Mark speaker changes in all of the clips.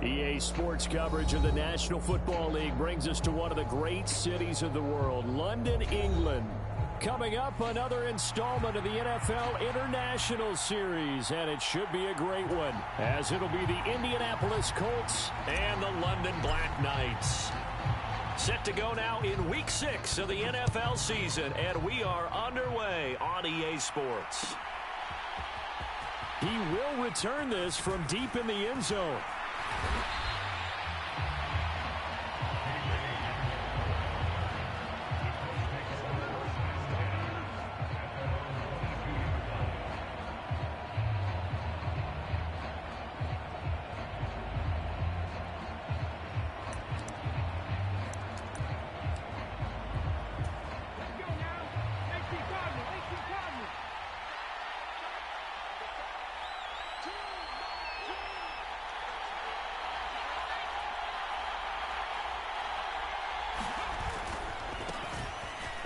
Speaker 1: EA Sports coverage of the National Football League brings us to one of the great cities of the world, London, England. Coming up, another installment of the NFL International Series, and it should be a great one, as it'll be the Indianapolis Colts and the London Black Knights. Set to go now in Week 6 of the NFL season, and we are underway on EA Sports. He will return this from deep in the end zone.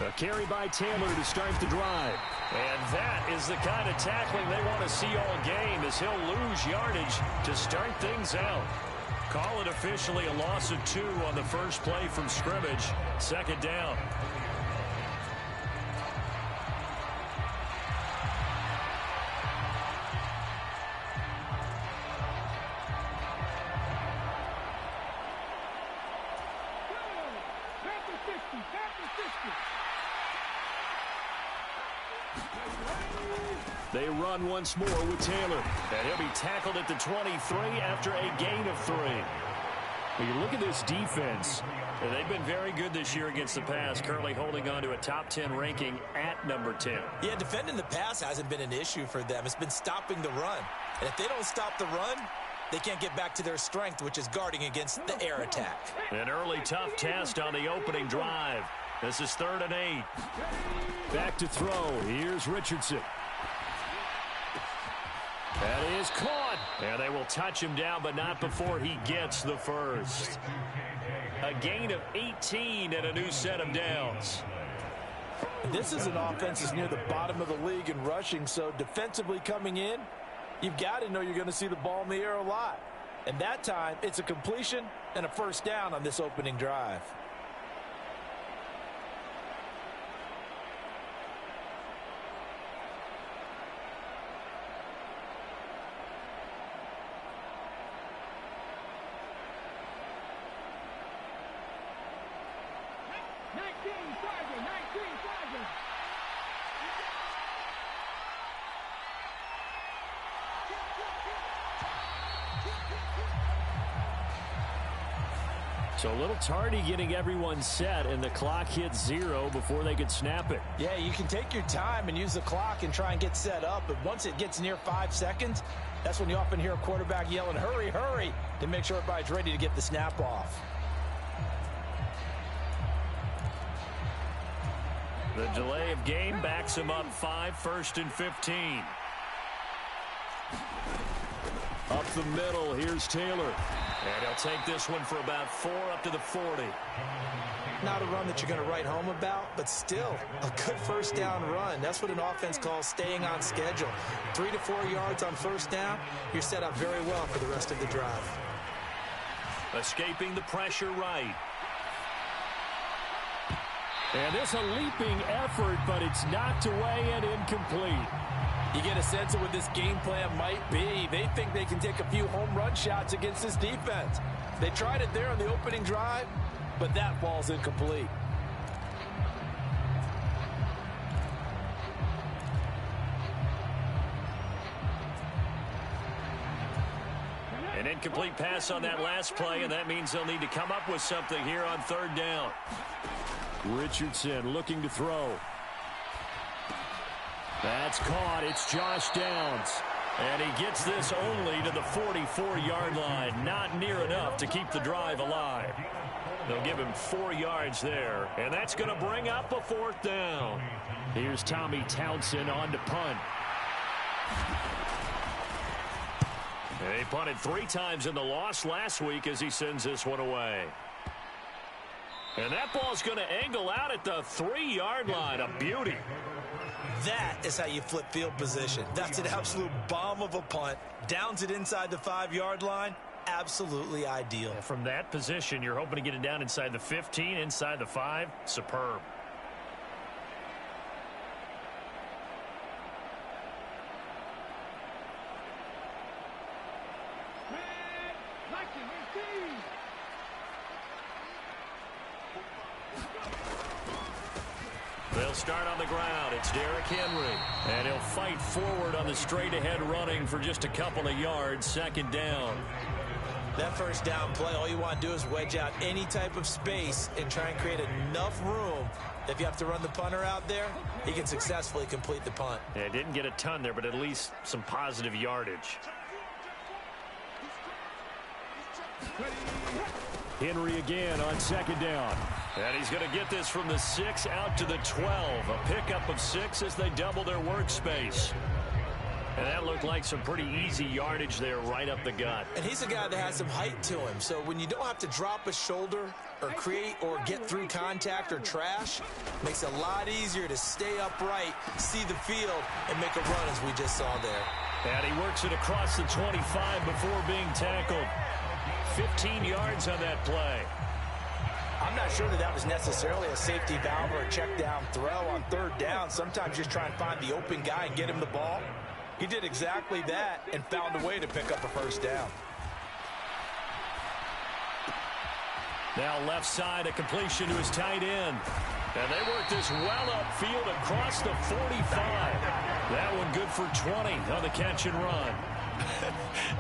Speaker 1: A carry by Taylor to start the drive. And that is the kind of tackling they want to see all game, as he'll lose yardage to start things out. Call it officially a loss of 2 on the first play from scrimmage. Second down. They run once more with Taylor, and he'll be tackled at the 23 after a gain of 3. When you look at this defense, they've been very good this year against the pass, currently holding on to a top 10 ranking at number 10.
Speaker 2: Yeah, defending the pass hasn't been an issue for them. It's been stopping the run. And if they don't stop the run, they can't get back to their strength, which is guarding against the air attack.
Speaker 1: An early tough test on the opening drive. This is 3rd and 8. Back to throw. Here's Richardson. That is caught. And they will touch him down, but not before he gets the first. A gain of 18 and a new set of downs.
Speaker 2: This is an offense that's near the bottom of the league in rushing, so defensively coming in, you've got to know you're going to see the ball in the air a lot. And that time, it's a completion and a first down on this opening drive.
Speaker 1: So a little tardy getting everyone set, and the clock hits 0 before they could snap it.
Speaker 2: Yeah, you can take your time and use the clock and try and get set up, but once it gets near 5 seconds, that's when you often hear a quarterback yelling, hurry, hurry, to make sure everybody's ready to get the snap off.
Speaker 1: The delay of game backs him up 5, 1st and 15. Up the middle, here's Taylor. And he'll take this one for about 4 up to the 40.
Speaker 2: Not a run that you're going to write home about, but still a good first down run. That's what an offense calls staying on schedule. 3 to 4 yards on first down, you're set up very well for the rest of the drive.
Speaker 1: Escaping the pressure right. And this a leaping effort, but it's knocked away and incomplete.
Speaker 2: You get a sense of what this game plan might be. They think they can take a few home run shots against this defense. They tried it there on the opening drive, but that ball's incomplete.
Speaker 1: An incomplete pass on that last play, and that means they'll need to come up with something here on 3rd down. Richardson looking to throw. That's caught. It's Josh Downs. And he gets this only to the 44-yard line. Not near enough to keep the drive alive. They'll give him 4 yards there. And that's going to bring up a 4th down. Here's Tommy Townsend on to punt. And he punted 3 times in the loss last week as he sends this one away. And that ball's going to angle out at the 3-yard line. A beauty.
Speaker 2: That is how you flip field position. That's an absolute bomb of a punt. Downs it inside the 5-yard line. absolutely ideal.
Speaker 1: And from that position, you're hoping to get it down inside the 15, inside the 5. Superb. They'll start on the ground. It's Derrick Henry. And he'll fight forward on the straight-ahead running for just a couple of yards. Second down.
Speaker 2: That first down play, all you want to do is wedge out any type of space and try and create enough room that if you have to run the punter out there, he can successfully complete the punt.
Speaker 1: Yeah, didn't get a ton there, but at least some positive yardage. Henry again on second down. And he's going to get this from the 6 out to the 12. A pickup of 6 as they double their workspace. And that looked like some pretty easy yardage there right up the gut.
Speaker 2: And he's a guy that has some height to him. So when you don't have to drop a shoulder or create or get through contact or trash, makes it a lot easier to stay upright, see the field, and make a run as we just saw there.
Speaker 1: And he works it across the 25 before being tackled. 15 yards on that play.
Speaker 2: I'm not sure that was necessarily a safety valve or a check down throw on third down. Sometimes just try and find the open guy and get him the ball. He did exactly that and found a way to pick up a first down.
Speaker 1: Now left side, a completion to his tight end. And they work this well upfield across the 45. That one good for 20 on the catch and run.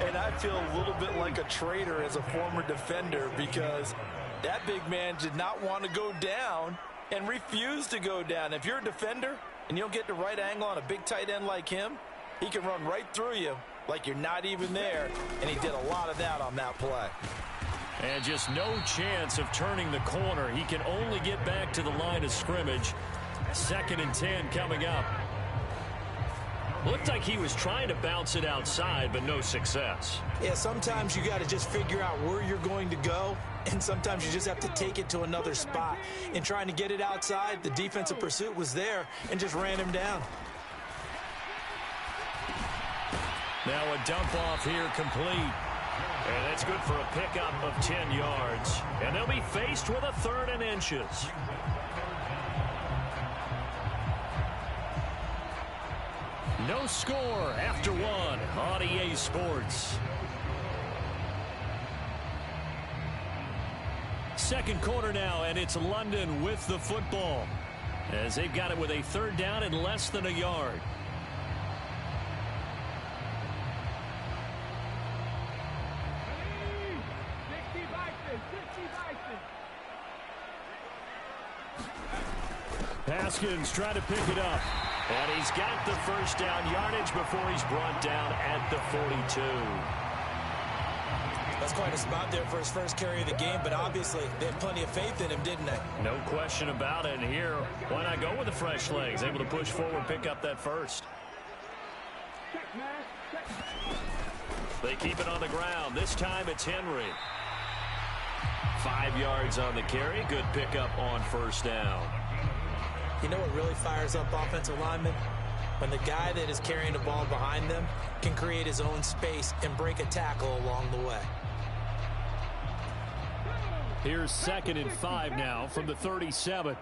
Speaker 2: And I feel a little bit like a traitor as a former defender because that big man did not want to go down and refused to go down. If you're a defender and you don't get the right angle on a big tight end like him, he can run right through you like you're not even there, and he did a lot of that on that play.
Speaker 1: And just no chance of turning the corner. He can only get back to the line of scrimmage. 2nd and 10 coming up. Looked like he was trying to bounce it outside, but no success.
Speaker 2: Yeah, sometimes you got to just figure out where you're going to go, and sometimes you just have to take it to another spot. In trying to get it outside, the defensive pursuit was there and just ran him down.
Speaker 1: Now a dump off here complete. And that's good for a pickup of 10 yards. And they'll be faced with a 3rd and inches. No score after 1 on EA Sports. Second quarter now, and it's London with the football as they've got it with a 3rd down and less than a yard. Haskins trying to pick it up. And he's got the first down yardage before he's brought down at the 42.
Speaker 2: That's quite a spot there for his first carry of the game, but obviously they had plenty of faith in him, didn't they?
Speaker 1: No question about it. And here, why not go with the fresh legs? Able to push forward, pick up that first. They keep it on the ground. This time it's Henry. 5 yards on the carry. Good pickup on first down.
Speaker 2: You know what really fires up offensive linemen? When the guy that is carrying the ball behind them can create his own space and break a tackle along the way.
Speaker 1: Here's 2nd and 5 now from the 37.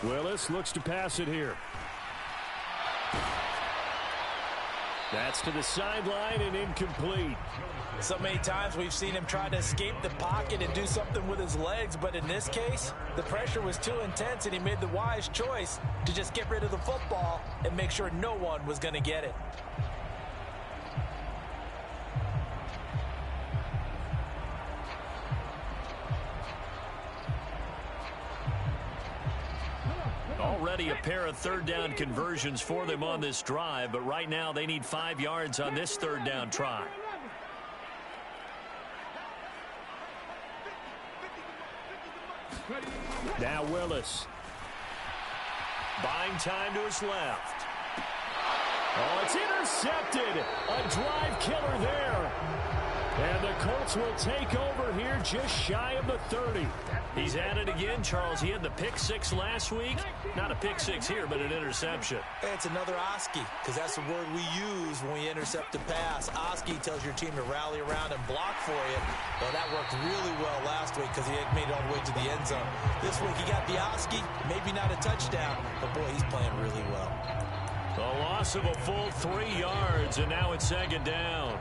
Speaker 1: Willis looks to pass it here. That's to the sideline and incomplete.
Speaker 2: So many times we've seen him try to escape the pocket and do something with his legs, but in this case, the pressure was too intense and he made the wise choice to just get rid of the football and make sure no one was going to get it.
Speaker 1: Already a pair of 3rd down conversions for them on this drive, but right now they need 5 yards on this 3rd down try. Now Willis. Buying time to his left. Oh, it's intercepted. A drive killer there. And the Colts will take over here just shy of the 30. He's at it again, Charles. He had the pick six last week. Not a pick six here, but an interception.
Speaker 2: It's another Oski, because that's the word we use when we intercept a pass. Oski tells your team to rally around and block for you. Well, that worked really well last week because he had made it all the way to the end zone. This week he got the Oski, maybe not a touchdown, but boy, he's playing really well.
Speaker 1: A loss of a full 3 yards, and now it's second down.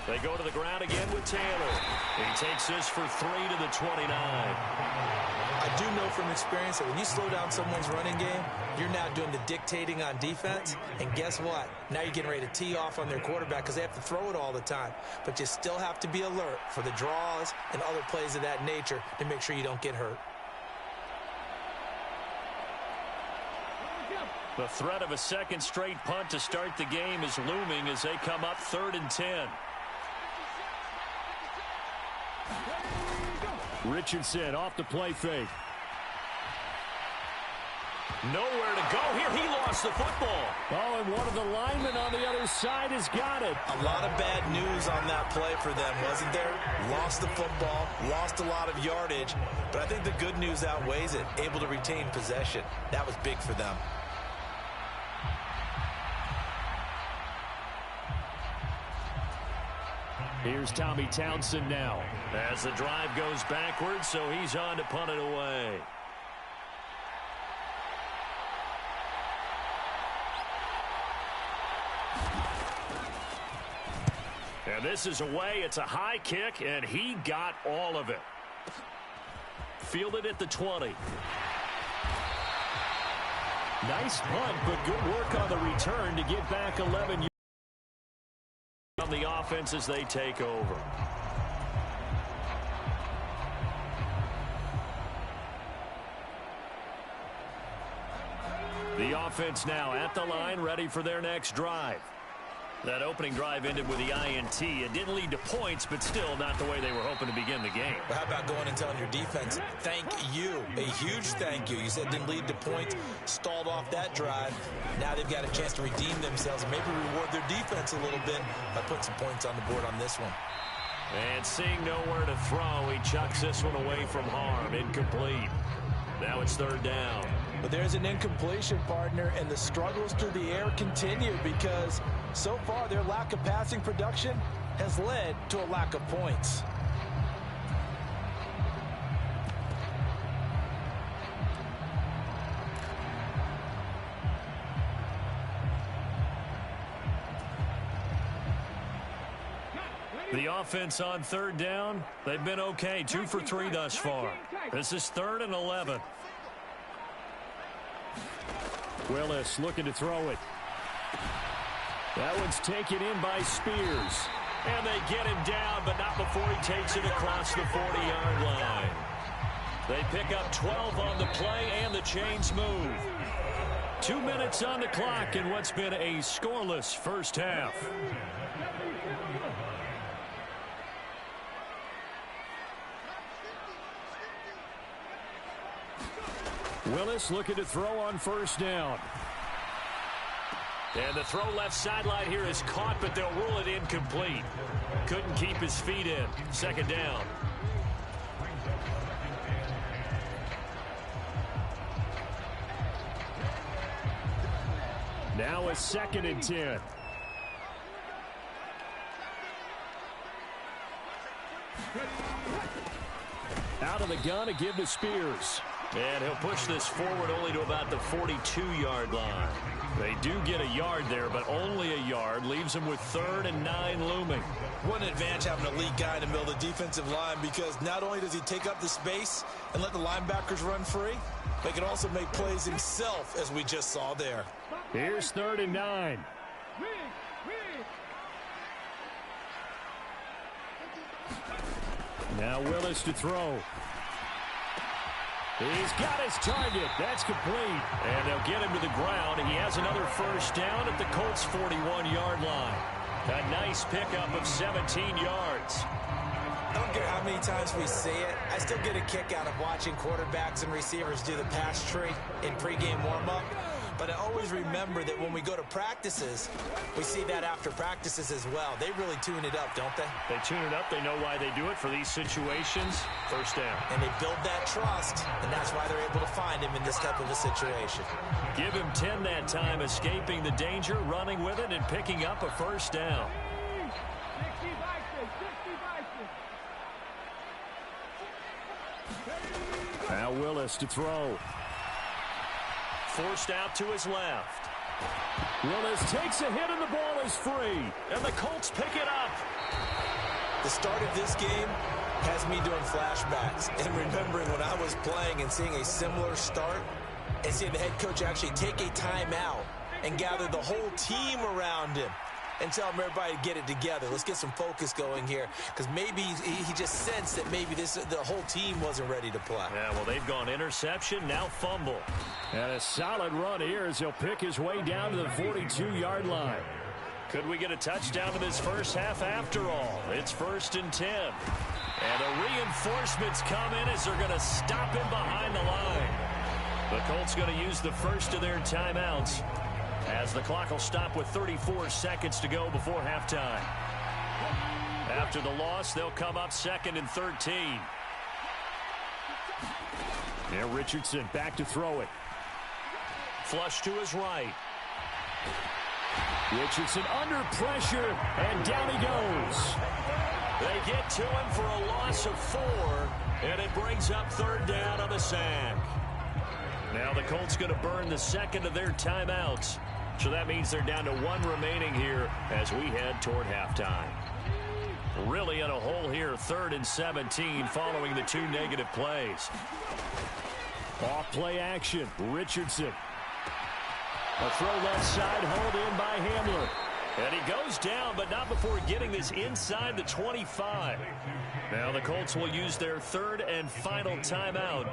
Speaker 1: They go to the ground again with Taylor. He takes this for 3 to the 29.
Speaker 2: I do know from experience that when you slow down someone's running game, you're now doing the dictating on defense. And guess what? Now you're getting ready to tee off on their quarterback because they have to throw it all the time. But you still have to be alert for the draws and other plays of that nature to make sure you don't get hurt.
Speaker 1: The threat of a second straight punt to start the game is looming as they come up 3rd and 10. Richardson off the play fake. Nowhere to go here. He lost the football. Oh, and one of the linemen on the other side has got it.
Speaker 2: A lot of bad news on that play for them, wasn't there? Lost the football, lost a lot of yardage, but I think the good news outweighs it. Able to retain possession. That was big for them.
Speaker 1: Here's Tommy Townsend now as the drive goes backwards, so he's on to punt it away. And this is away. It's a high kick, and he got all of it. Fielded at the 20. Nice punt, but good work on the return to get back 11 yards. On the offense as they take over. The offense now at the line, ready for their next drive. That opening drive ended with the INT. It didn't lead to points, but still not the way they were hoping to begin the game.
Speaker 2: But how about going and telling your defense, thank you, a huge thank you. You said it didn't lead to points, stalled off that drive. Now they've got a chance to redeem themselves and maybe reward their defense a little bit by putting some points on the board on this one.
Speaker 1: And seeing nowhere to throw, he chucks this one away from harm. Incomplete. Now it's 3rd down.
Speaker 2: But there's an incompletion, partner, and the struggles through the air continue because so far their lack of passing production has led to a lack of points.
Speaker 1: The offense on 3rd down, they've been okay. 2 for 3 thus far. This is 3rd and 11. Willis looking to throw it. That one's taken in by Spears. And they get him down, but not before he takes it across the 40-yard line. They pick up 12 on the play, and the chains move. 2 minutes on the clock in what's been a scoreless first half. Willis looking to throw on 1st down. And the throw left sideline here is caught, but they'll rule it incomplete. Couldn't keep his feet in. 2nd down. Now a 2nd and 10. Out of the gun to give to Spears. And he'll push this forward only to about the 42-yard line. They do get a yard there, but only a yard. Leaves them with 3rd and 9 looming.
Speaker 2: What an advantage having an elite guy in the middle of the defensive line, because not only does he take up the space and let the linebackers run free, but he can also make plays himself, as we just saw there.
Speaker 1: Here's 3rd and 9. Now Willis to throw. He's got his target. That's complete. And they'll get him to the ground. He has another first down at the Colts' 41-yard line. A nice pickup of 17 yards.
Speaker 3: I don't care how many times we see it. I still get a kick out of watching quarterbacks and receivers do the pass tree in pregame warm-up. But I always remember that when we go to practices, we see that after practices as well. They really tune it up, don't they?
Speaker 1: They tune it up. They know why they do it for these situations. First down.
Speaker 3: And they build that trust, and that's why they're able to find him in this type of a situation.
Speaker 1: Give him 10 that time, escaping the danger, running with it, and picking up a first down. Now Willis to throw. Forced out to his left. Willis takes a hit and the ball is free. And the Colts pick it up.
Speaker 3: The start of this game has me doing flashbacks and remembering when I was playing and seeing a similar start and seeing the head coach actually take a timeout and gather the whole team around him and tell him everybody to get it together. Let's get some focus going here, because maybe he just sensed that maybe the whole team wasn't ready to play.
Speaker 1: Yeah, well, they've gone interception, now fumble. And a solid run here as he'll pick his way down to the 42-yard line. Could we get a touchdown in this first half after all? It's 1st and 10. And the reinforcements come in as they're going to stop him behind the line. The Colts going to use the first of their timeouts, as the clock will stop with 34 seconds to go before halftime. After the loss, they'll come up 2nd and 13. Now Richardson back to throw it. Flush to his right. Richardson under pressure, and down he goes. They get to him for a loss of 4, and it brings up 3rd down on the sack. Now the Colts going to burn the second of their timeouts. So that means they're down to 1 remaining here as we head toward halftime. Really in a hole here, 3rd and 17 following the 2 negative plays. Off play action, Richardson. A throw left side, hauled in by Hamler. And he goes down, but not before getting this inside the 25. Now the Colts will use their 3rd and final timeout.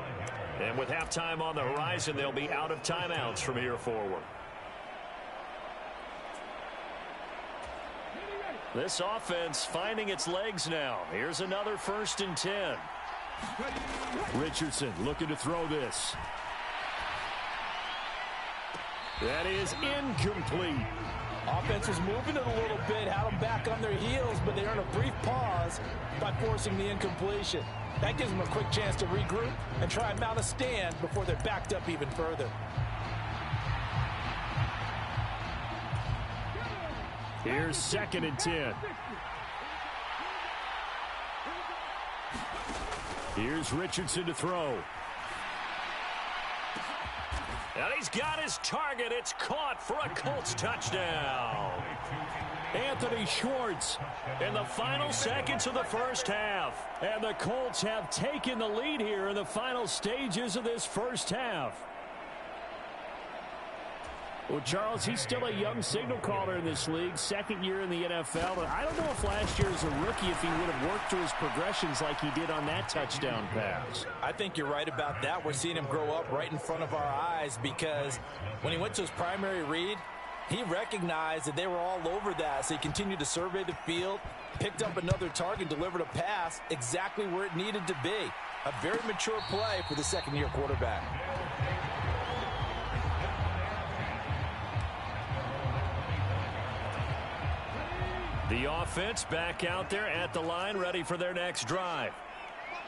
Speaker 1: And with halftime on the horizon, they'll be out of timeouts from here forward. This offense finding its legs now. Here's another 1st and 10. Richardson looking to throw this. That is incomplete.
Speaker 2: Offense was moving it a little bit, had them back on their heels, but they earn a brief pause by forcing the incompletion. That gives them a quick chance to regroup and try and mount a stand before they're backed up even further.
Speaker 1: Here's 2nd and 10. Here's Richardson to throw. And he's got his target. It's caught for a Colts touchdown. Anthony Schwartz in the final seconds of the first half. And the Colts have taken the lead here in the final stages of this first half. Well, Charles, he's still a young signal caller in this league, 2nd year in the NFL. But I don't know if last year as a rookie, if he would have worked through his progressions like he did on that touchdown pass.
Speaker 3: I think you're right about that. We're seeing him grow up right in front of our eyes, because when he went to his primary read, he recognized that they were all over that. So he continued to survey the field, picked up another target, delivered a pass exactly where it needed to be. A very mature play for the 2nd-year quarterback.
Speaker 1: The offense back out there at the line, ready for their next drive.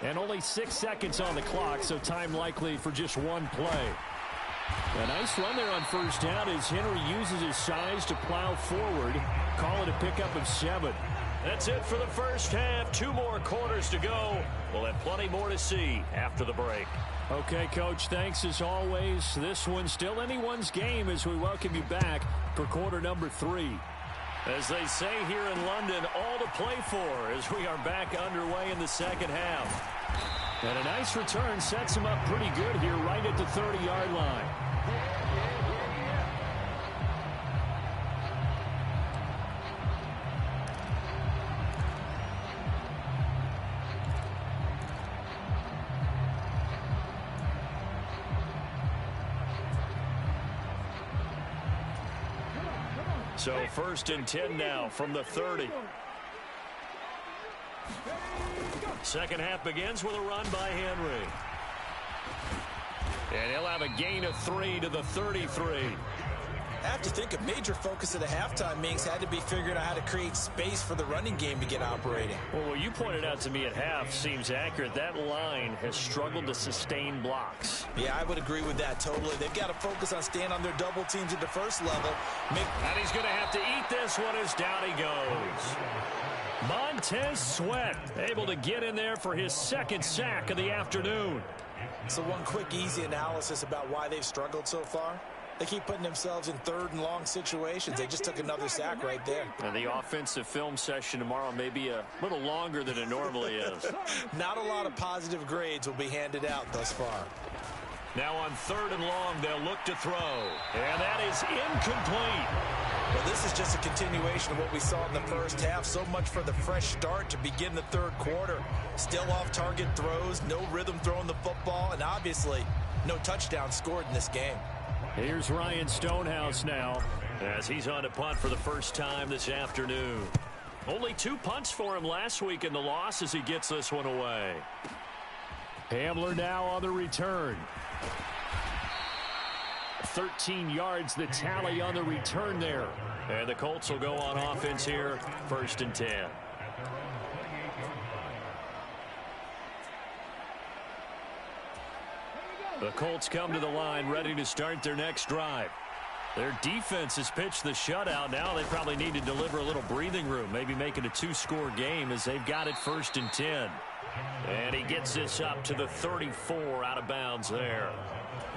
Speaker 1: And only 6 seconds on the clock, so time likely for just 1 play. A nice run there on 1st down as Henry uses his size to plow forward. Call it a pickup of 7. That's it for the first half. 2 more quarters to go. We'll have plenty more to see after the break. Okay, Coach, thanks as always. This one's still anyone's game as we welcome you back for quarter number 3. As they say here in London, all to play for as we are back underway in the second half. And a nice return sets him up pretty good here right at the 30-yard line. So 1st and 10 now from the 30. Second half begins with a run by Henry. And he'll have a gain of 3 to the 33.
Speaker 3: I have to think a major focus of the halftime meetings had to be figuring out how to create space for the running game to get operating.
Speaker 1: Well, what you pointed out to me at half seems accurate. That line has struggled to sustain blocks.
Speaker 3: Yeah, I would agree with that totally. They've got to focus on staying on their double teams at the first level.
Speaker 1: And he's going to have to eat this one as down he goes. Montez Sweat able to get in there for his second sack of the afternoon.
Speaker 3: So one quick, easy analysis about why they've struggled so far. They keep putting themselves in 3rd and long situations. They just took another sack right there.
Speaker 1: And the offensive film session tomorrow may be a little longer than it normally is.
Speaker 3: Not a lot of positive grades will be handed out thus far.
Speaker 1: Now on 3rd and long, they'll look to throw. And that is incomplete.
Speaker 3: Well, this is just a continuation of what we saw in the first half. So much for the fresh start to begin the 3rd quarter. Still off-target throws, no rhythm throwing the football, and obviously no touchdown scored in this game.
Speaker 1: Here's Ryan Stonehouse now as he's on to punt for the first time this afternoon. Only 2 punts for him last week in the loss as he gets this one away. Hamler now on the return. 13 yards the tally on the return there. And the Colts will go on offense here, 1st and 10. The Colts come to the line ready to start their next drive. Their defense has pitched the shutout. Now they probably need to deliver a little breathing room, maybe make it a 2-score game as they've got it 1st and 10. And he gets this up to the 34 out of bounds there.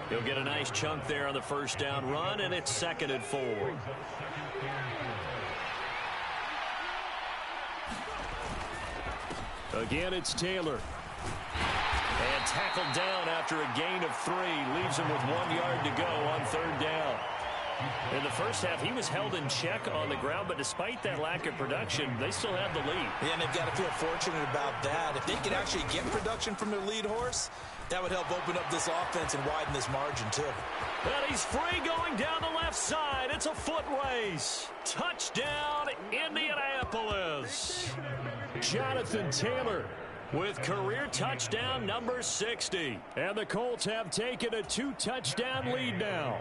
Speaker 1: He'll get a nice chunk there on the first down run, and it's 2nd and 4. Again, it's Taylor. And tackled down after a gain of 3. Leaves him with 1 yard to go on 3rd down. In the first half, he was held in check on the ground, but despite that lack of production, they still have the lead.
Speaker 3: Yeah, and they've got to feel fortunate about that. If they can actually get production from their lead horse, that would help open up this offense and widen this margin, too.
Speaker 1: And he's free going down the left side. It's a foot race. Touchdown, Indianapolis. Jonathan Taylor with career touchdown number 60. And the Colts have taken a 2-touchdown lead now.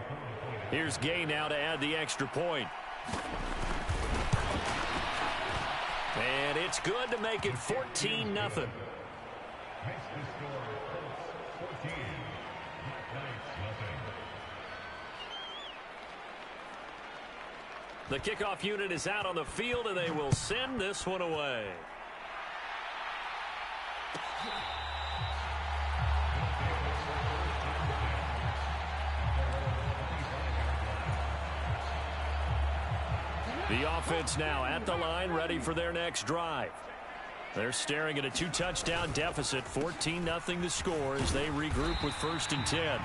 Speaker 1: Here's Gay now to add the extra point. And it's good to make it 14-0. The kickoff unit is out on the field, and they will send this one away. The offense now at the line, ready for their next drive. They're staring at a 2-touchdown deficit, 14-0 to score as they regroup with 1st and 10.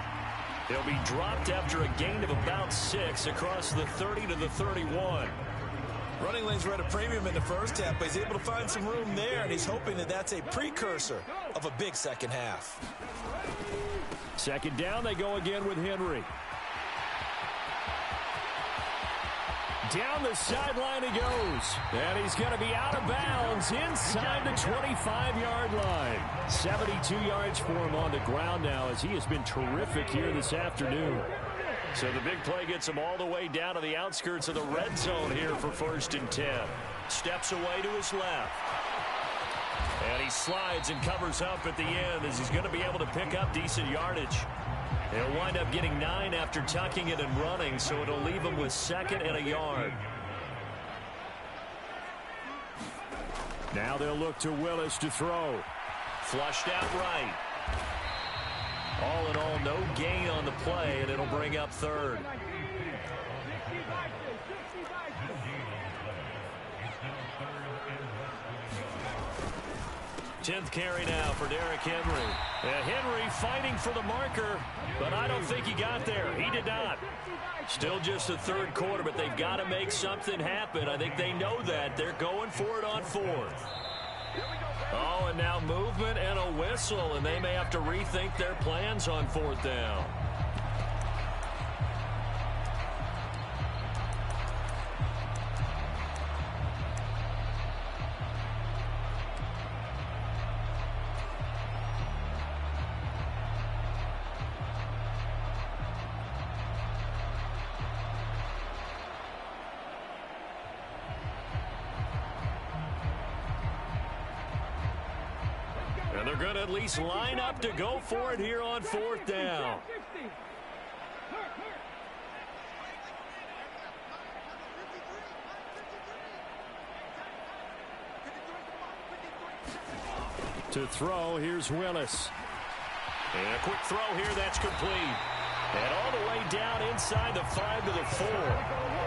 Speaker 1: They'll be dropped after a gain of about 6 across the 30 to the 31.
Speaker 3: Running lanes were at a premium in the first half, but he's able to find some room there, and he's hoping that that's a precursor of a big second half.
Speaker 1: 2nd down, they go again with Henry. Down the sideline he goes. And he's going to be out of bounds inside the 25-yard line. 72 yards for him on the ground now as he has been terrific here this afternoon. So the big play gets him all the way down to the outskirts of the red zone here for 1st and 10. Steps away to his left. And he slides and covers up at the end as he's going to be able to pick up decent yardage. He'll wind up getting 9 after tucking it and running, so it'll leave him with 2nd and a yard. Now they'll look to Willis to throw. Flushed out right. All in all, no gain on the play, and it'll bring up 3rd. Tenth carry now for Derrick Henry. Henry fighting for the marker, but I don't think he got there. He did not. Still just the 3rd quarter, but they've got to make something happen. I think they know that. They're going for it on 4th. Oh, and now movement and a whistle, and they may have to rethink their plans on 4th down. they're going to at least line up to go for it here on 4th down. To throw, here's Willis. And a quick throw here, that's complete. And all the way down inside the 5 to the 4.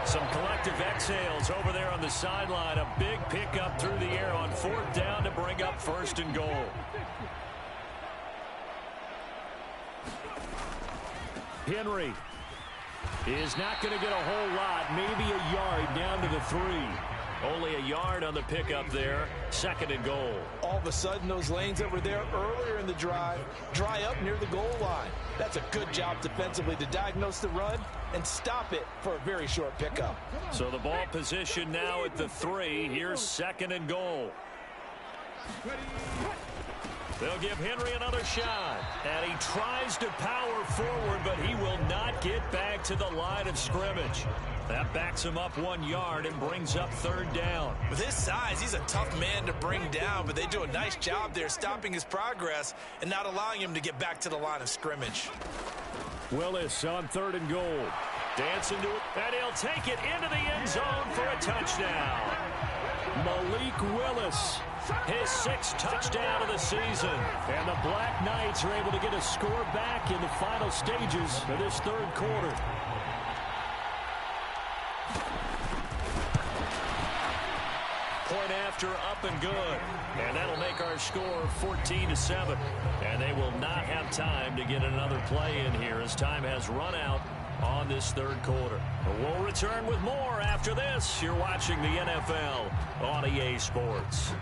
Speaker 1: Some collective exhales over there on the sideline. A big pickup through the air on 4th down to bring up 1st and goal. Henry is not going to get a whole lot. Maybe a yard down to the 3. Only a yard on the pickup there. 2nd and goal.
Speaker 2: All of a sudden, those lanes that were there earlier in the drive dry up near the goal line. That's a good job defensively to diagnose the run and stop it for a very short pickup.
Speaker 1: So the ball position now at the 3. Here's 2nd and goal. They'll give Henry another shot. And he tries to power forward, but he will not get back to the line of scrimmage. That backs him up 1 yard and brings up 3rd down.
Speaker 3: With his size, he's a tough man to bring down, but they do a nice job there stopping his progress and not allowing him to get back to the line of scrimmage.
Speaker 1: Willis on 3rd and goal. Dancing to it, and he'll take it into the end zone for a touchdown. Malik Willis, his 6th touchdown of the season. And the Black Knights are able to get a score back in the final stages of this 3rd quarter. Point after, up and good. And that'll make our score 14-7. And they will not have time to get another play in here as time has run out on this 3rd quarter. But we'll return with more after this. You're watching the NFL on EA Sports.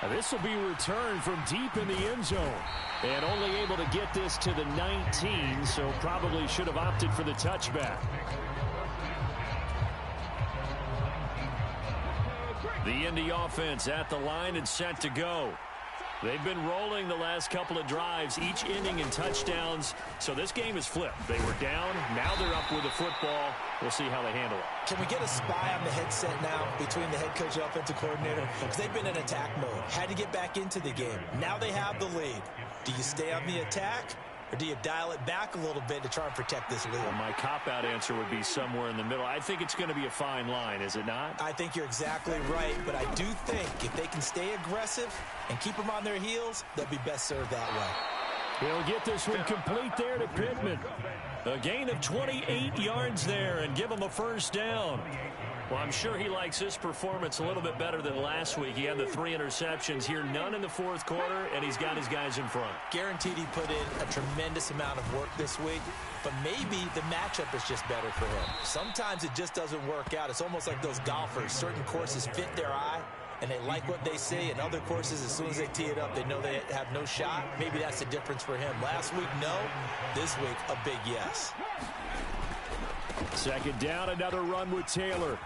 Speaker 1: Now this will be returned from deep in the end zone. And only able to get this to the 19, so probably should have opted for the touchback. The Indy offense at the line and set to go. They've been rolling the last couple of drives, each ending in touchdowns. So this game is flipped. They were down. Now they're up with the football. We'll see how they handle it.
Speaker 3: Can we get a spy on the headset now between the head coach and offensive coordinator? Because they've been in attack mode. Had to get back into the game. Now they have the lead. Do you stay on the attack, or do you dial it back a little bit to try and protect this lead?
Speaker 1: Well, my cop-out answer would be somewhere in the middle. I think it's going to be a fine line, is it not?
Speaker 3: I think you're exactly right, but I do think if they can stay aggressive and keep them on their heels, they'll be best served that way.
Speaker 1: He'll get this one complete there to Pittman. A gain of 28 yards there and give him a 1st down. Well, I'm sure he likes this performance a little bit better than last week. He had the 3 interceptions here, none in the 4th quarter, and he's got his guys in front.
Speaker 3: Guaranteed he put in a tremendous amount of work this week, but maybe the matchup is just better for him. Sometimes it just doesn't work out. It's almost like those golfers. Certain courses fit their eye, and they like what they see, and other courses, as soon as they tee it up, they know they have no shot. Maybe that's the difference for him. Last week, no. This week, a big yes.
Speaker 1: 2nd down, another run with Taylor.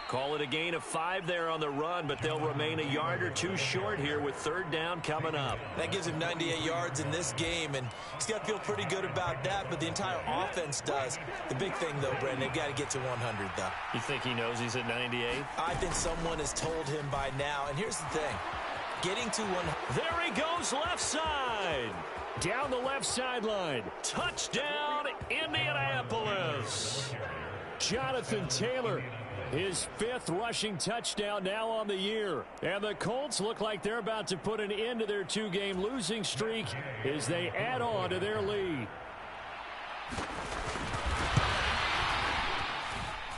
Speaker 1: Call it a gain of 5 there on the run, but they'll remain a yard or 2 short here with 3rd down coming up.
Speaker 3: That gives him 98 yards in this game, and he's got to feel pretty good about that, but the entire offense does. The big thing, though, Brandon, they've got to get to 100, though.
Speaker 1: You think he knows he's at 98?
Speaker 3: I think someone has told him by now, and here's the thing. Getting to 100.
Speaker 1: There he goes, left side. Down the left sideline. Touchdown, Indianapolis. Jonathan Taylor, his 5th rushing touchdown now on the year. And the Colts look like they're about to put an end to their 2-game losing streak as they add on to their lead.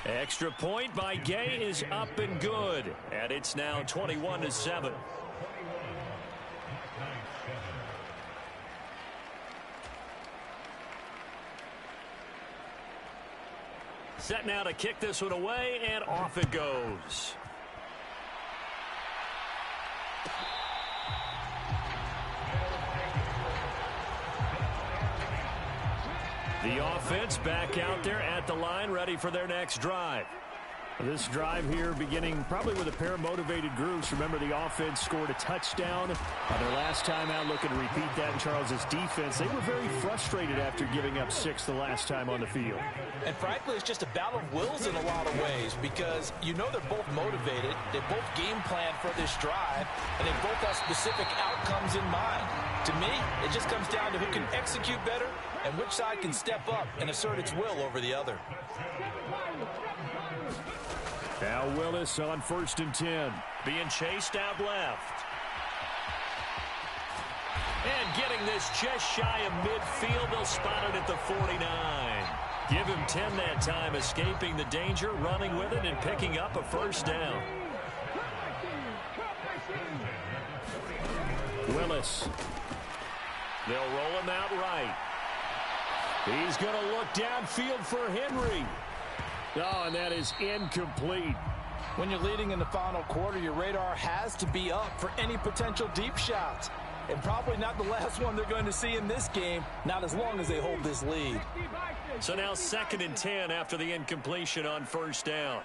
Speaker 1: Extra point by Gay is up and good. And it's now 21-7. Set now to kick this one away, and off it goes. The offense back out there at the line, ready for their next drive. This drive here beginning probably with a pair of motivated groups. Remember, the offense scored a touchdown on their last time out. Looking to repeat that in Charles's defense. They were very frustrated after giving up 6 the last time on the field.
Speaker 2: And frankly, it's just a battle of wills in a lot of ways because you know they're both motivated. They both game plan for this drive, and they both have specific outcomes in mind. To me, it just comes down to who can execute better and which side can step up and assert its will over the other.
Speaker 1: Now Willis on 1st and 10. Being chased out left. And getting this just shy of midfield. They'll spot it at the 49. Give him 10 that time, escaping the danger, running with it, and picking up a 1st down. Willis. They'll roll him out right. He's going to look downfield for Henry. Oh, and that is incomplete.
Speaker 2: When you're leading in the final quarter, your radar has to be up for any potential deep shots. And probably not the last one they're going to see in this game, not as long as they hold this lead.
Speaker 1: So now 2nd and 10 after the incompletion on 1st down.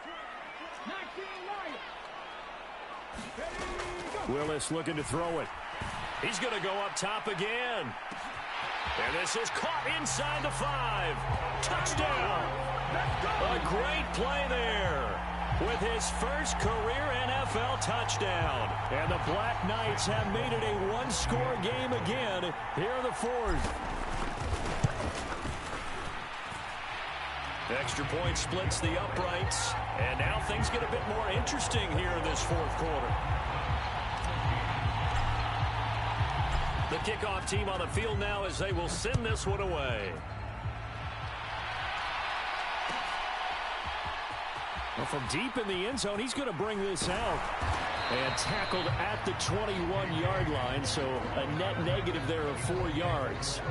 Speaker 1: Willis looking to throw it. He's going to go up top again. And this is caught inside the 5. Touchdown. A great play there with his first career NFL touchdown. And the Black Knights have made it a one-score game again here in the 4th. Extra point splits the uprights. And now things get a bit more interesting here in this 4th quarter. The kickoff team on the field now as they will send this one away. Well, from deep in the end zone, he's going to bring this out. And tackled at the 21-yard line, so a net negative there of 4 yards.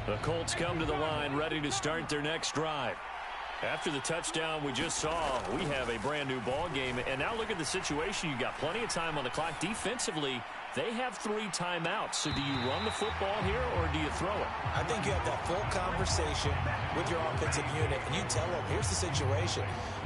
Speaker 1: The Colts come to the line, ready to start their next drive. After the touchdown we just saw, we have a brand new ball game. And now look at the situation. You got plenty of time on the clock. Defensively, they have 3 timeouts. So do you run the football here or do you throw it?
Speaker 3: I think you have that full conversation with your offensive unit, and you tell them, here's the situation.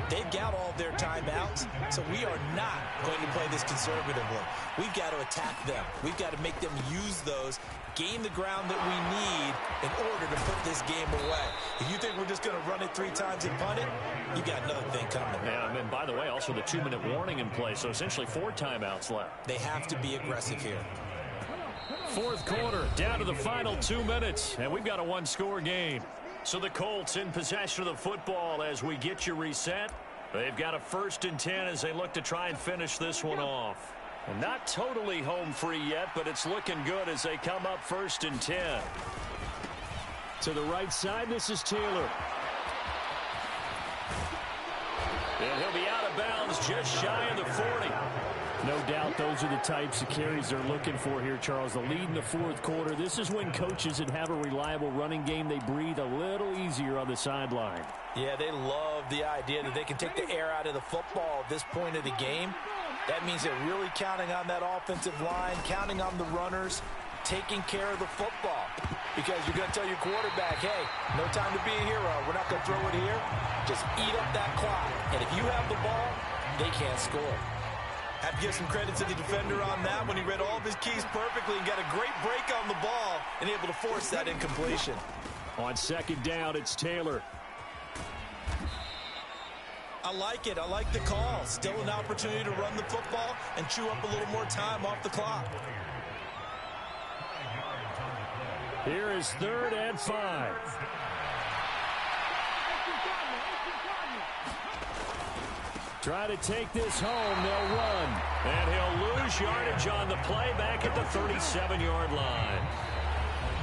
Speaker 3: They've got all their timeouts, so we are not going to play this conservatively. We've got to attack them. We've got to make them use those, gain the ground that we need in order to put this game away. If you think we're just going to run it 3 times and punt it, you got another thing coming.
Speaker 1: Yeah, and by the way, also the 2-minute warning in play, so essentially 4 timeouts left.
Speaker 3: They have to be aggressive here.
Speaker 1: 4th quarter, down to the final 2 minutes, and we've got a one-score game. So the Colts in possession of the football as we get you reset. They've got a 1st and 10 as they look to try and finish this one off. And not totally home free yet, but it's looking good as they come up 1st and 10. To the right side, this is Taylor. And he'll be out of bounds just shy of the 40. No doubt those are the types of carries they're looking for here, Charles. The lead in the 4th quarter. This is when coaches that have a reliable running game, they breathe a little easier on the sideline.
Speaker 2: Yeah, they love the idea that they can take the air out of the football at this point of the game. That means they're really counting on that offensive line, counting on the runners, taking care of the football. Because you're going to tell your quarterback, hey, no time to be a hero. We're not going to throw it here. Just eat up that clock. And if you have the ball, they can't score. Have to give some credit to the defender on that when he read all of his keys perfectly and got a great break on the ball and able to force that incompletion.
Speaker 1: On 2nd down, it's Taylor.
Speaker 3: I like it. I like the call. Still an opportunity to run the football and chew up a little more time off the clock.
Speaker 1: Here is 3rd and 5. Try to take this home. They'll run. And he'll lose yardage on the play back at the 37-yard line.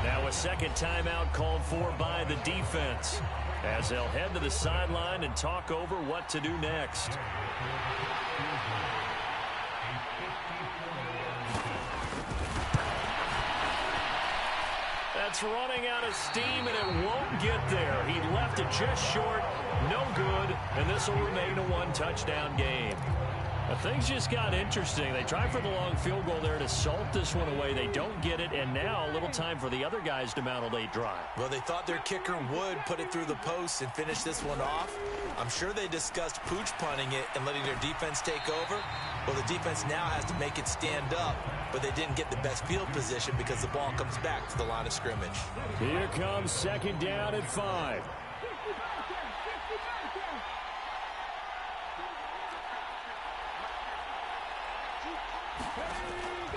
Speaker 1: Now a 2nd timeout called for by the defense as they'll head to the sideline and talk over what to do next. That's running out of steam, and it won't get there. He left it just short, No good, and this will remain a one-touchdown game. But things just got interesting. They tried for the long field goal there to salt this one away. They don't get it, and now a little time for the other guys to mount a late drive.
Speaker 3: Well, they thought their kicker would put it through the post and finish this one off. I'm sure they discussed pooch punting it and letting their defense take over. Well, the defense now has to make it stand up, but they didn't get the best field position because the ball comes back to the line of scrimmage.
Speaker 1: Here comes second down at 5.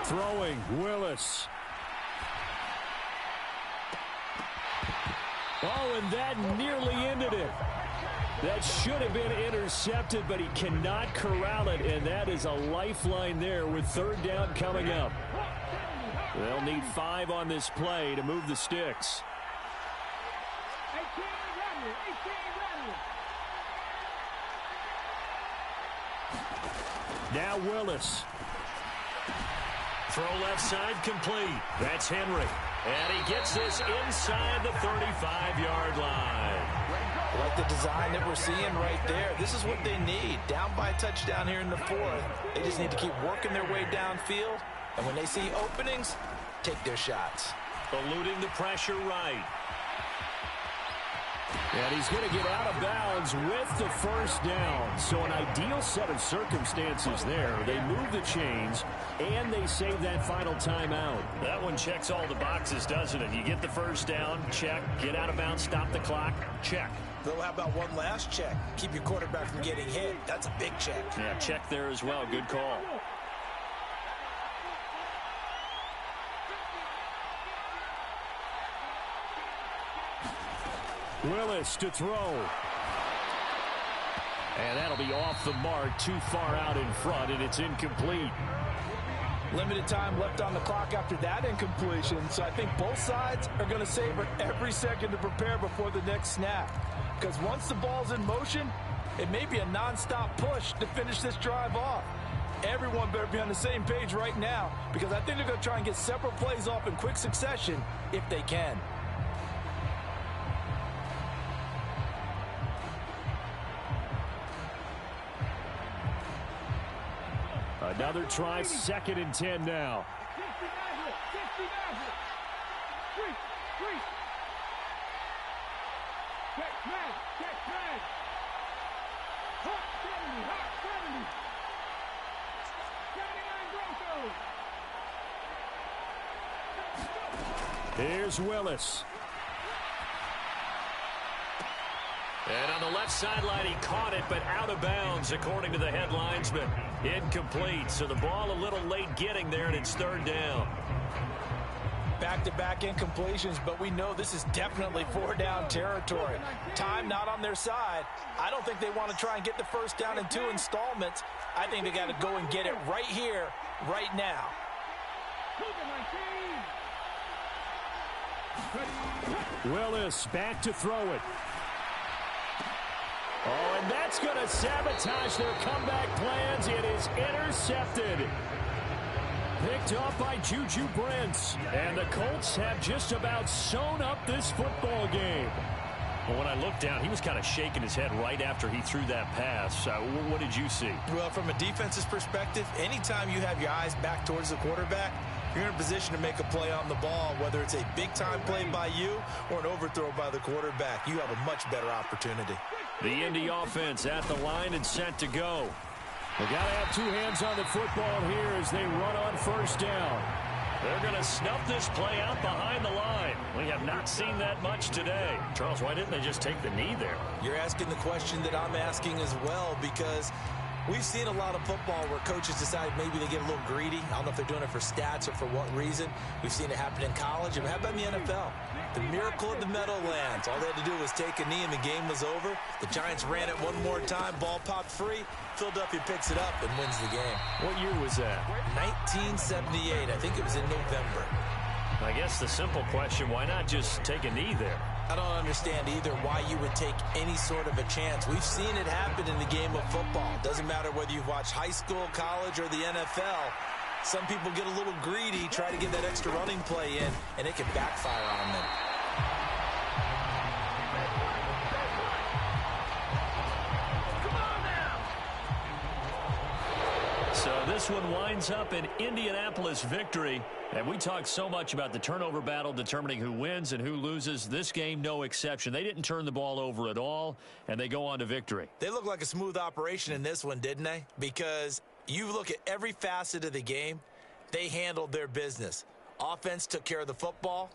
Speaker 1: Throwing, Willis. Oh, and that nearly ended it. That should have been intercepted, but he cannot corral it, and that is a lifeline there with third down coming up. They'll need 5 on this play to move the sticks. Now Willis. Throw left side complete. That's Henry. And he gets this inside the 35-yard line.
Speaker 2: I like the design that we're seeing right there. This is what they need. Down by a touchdown here in the 4th. They just need to keep working their way downfield. And when they see openings, take their shots.
Speaker 1: Eluding the pressure right. And he's going to get out of bounds with the first down. So an ideal set of circumstances there. They move the chains, and they save that final timeout. That one checks all the boxes, doesn't it? You get the first down, check. Get out of bounds, stop the clock, check.
Speaker 3: Though, how about one last check? Keep your quarterback from getting hit. That's a big check.
Speaker 1: Yeah, check there as well. Good call. Willis to throw. And that'll be off the mark, too far out in front, and it's incomplete.
Speaker 2: Limited time left on the clock after that incompletion, so I think both sides are going to savor every second to prepare before the next snap. Because once the ball's in motion, it may be a nonstop push to finish this drive off. Everyone better be on the same page right now, because I think they're going to try and get several plays off in quick succession if they can.
Speaker 1: Another try, 2nd and 10 now. Here's Willis. And on the left sideline, he caught it, but out of bounds, according to the head linesman. Incomplete, so the ball a little late getting there, and it's third down.
Speaker 2: Back-to-back incompletions, but we know this is definitely 4-down territory. Time not on their side. I don't think they want to try and get the first down in 2 installments. I think they got to go and get it right here, right now.
Speaker 1: Willis back to throw it. Oh, and that's going to sabotage their comeback plans. It is intercepted. Picked up by Juju Brents. And the Colts have just about sewn up this football game. Well, when I looked down, he was kind of shaking his head right after he threw that pass. What did you see?
Speaker 3: Well, from a defense's perspective, anytime you have your eyes back towards the quarterback, you're in a position to make a play on the ball, whether it's a big-time play by you or an overthrow by the quarterback. You have a much better opportunity.
Speaker 1: The Indy offense at the line and set to go. They got to have 2 hands on the football here as they run on first down. They're going to snuff this play out behind the line. We have not seen that much today. Charles, why didn't they just take the knee there?
Speaker 3: You're asking the question that I'm asking as well, because we've seen a lot of football where coaches decide maybe they get a little greedy. I don't know if they're doing it for stats or for what reason. We've seen it happen in college. And how about in the NFL? The miracle of the Meadowlands. All they had to do was take a knee and the game was over. The Giants ran it one more time. Ball popped free. Philadelphia picks it up and wins the game.
Speaker 1: What year was that?
Speaker 3: 1978. I think it was in November.
Speaker 1: I guess the simple question, why not just take a knee there?
Speaker 3: I don't understand either why you would take any sort of a chance. We've seen it happen in the game of football. Doesn't matter whether you've watched high school, college, or the NFL. Some people get a little greedy, try to get that extra running play in, and it can backfire on them.
Speaker 1: this one winds up an Indianapolis victory. And we talked so much about the turnover battle determining who wins and who loses. This game, no exception. They didn't turn the ball over at all, and they go on to victory.
Speaker 3: They look like a smooth operation in this one, didn't they? Because you look at every facet of the game, they handled their business. Offense took care of the football.